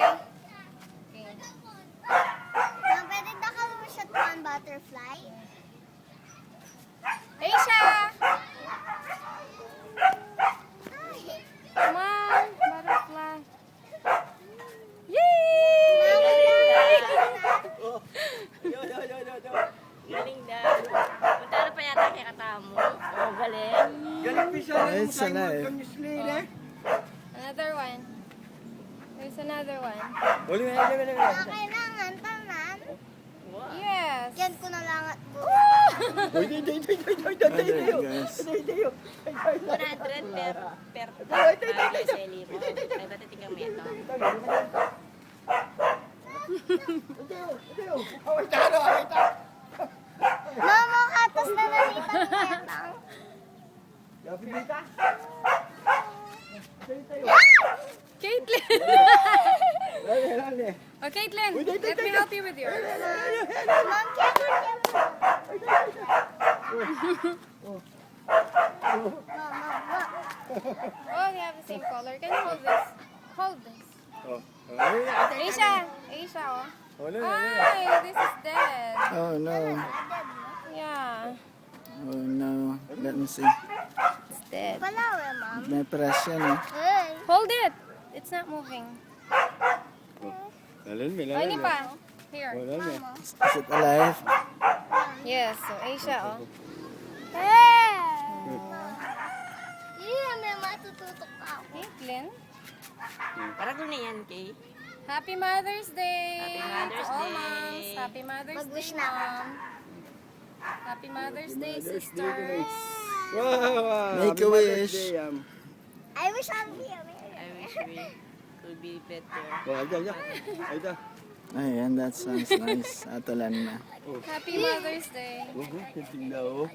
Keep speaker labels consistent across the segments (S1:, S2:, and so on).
S1: Okay.
S2: Ma'am, pwede na ka mo siya one butterfly?
S1: Aisha!
S2: Ay.
S1: Come on, butterfly. Yay!
S3: Galing na. Punta na pa yata kay Katamo. Oh, galing.
S4: Galing pisa
S5: Ay,
S4: yung
S5: sana
S4: Simon
S5: eh.
S4: Kamisli eh.
S1: Another one. There's another one.
S4: Uli na, uli na.
S2: Mga kailangan, tanan.
S1: Yes.
S2: Yan ko na lang at
S4: Uy, di.
S5: Ayan, guys.
S3: 100 per bagay sa libo. Ay, ba't tingnan mo ito?
S2: Mama, katas na nalita ni Ketang.
S1: Caitlin! Oh, Caitlin, let me help you with yours.
S2: Ma'am, Mama.
S1: Oh, they have the same color. Can you hold this? Hold this.
S4: Oh.
S1: Aisha! Aisha, oh. Ay, this is dead.
S5: Oh no.
S1: Yeah.
S5: Oh no. Let me see.
S1: It's dead.
S2: Palawe, ma'am.
S5: May press yan eh.
S2: Ay.
S1: Hold it. It's not moving.
S4: Lalan, may
S1: Oh, ini
S4: lalan.
S1: pa. Here.
S2: Mama.
S5: Is it alive?
S1: Yes, so Aisha, oh.
S2: Hey! Yeah, may matututok ako.
S1: Caitlin.
S3: Para doon na yan, Kay.
S1: Happy Mother's Day!
S3: Happy Mother's
S1: to all
S3: Day.
S1: moms. Happy Mother's
S2: Mag-wish
S1: Day,
S2: na ako.
S1: Mom. Happy Mother's Day, sisters.
S4: Wow,
S5: Make
S4: happy
S5: a
S4: Mother's
S5: wish.
S4: Day,
S2: I wish I'll be a
S3: I wish we could be better.
S4: Oh, ayan. Ayda.
S5: Ayan, that sounds nice. Atulan na.
S1: Happy Mother's Day.
S4: Oh, tingnan oh.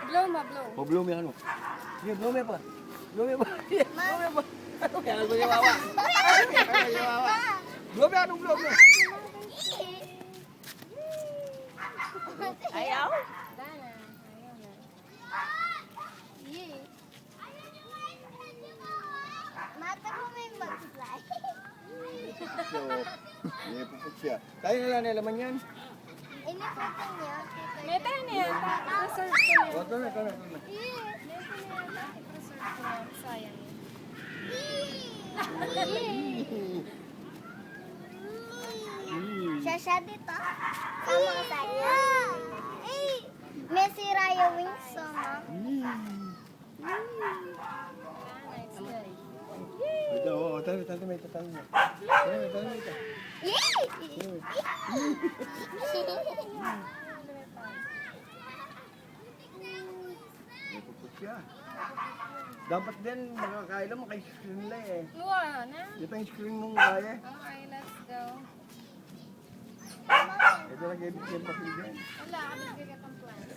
S1: Blow ma, blow.
S4: Oh, blow me ano. Sige, blow me pa. Blow me pa. Blow me pa. Kaya ko yung wawa. Blow me ano, blow me.
S3: Ayaw?
S1: Dana. Ayaw na.
S2: Mata ko may mag-fly.
S4: So, may puput siya. Kaya na lang laman yan.
S2: Iniputan niya.
S1: Meta niya. Preserve ko niya.
S4: Oh, ito na.
S1: Meta niya. I-preserve ko niya. Sayang.
S2: Siya dito. Sama ka sa kanya. May si Raya Wings, so ma'am.
S1: Dana, it's good.
S4: Ito, oh, tayo, may tatalo na. Tayo.
S2: Yay!
S4: May puput siya. Dapat din, makakailan mo kay screen lang eh.
S1: Wala na.
S4: Ito yung screen mong kaya.
S1: Okay, let's go.
S4: Ito lang kayo bigyan pa sila dyan.
S1: Wala, kami bigat ang plants.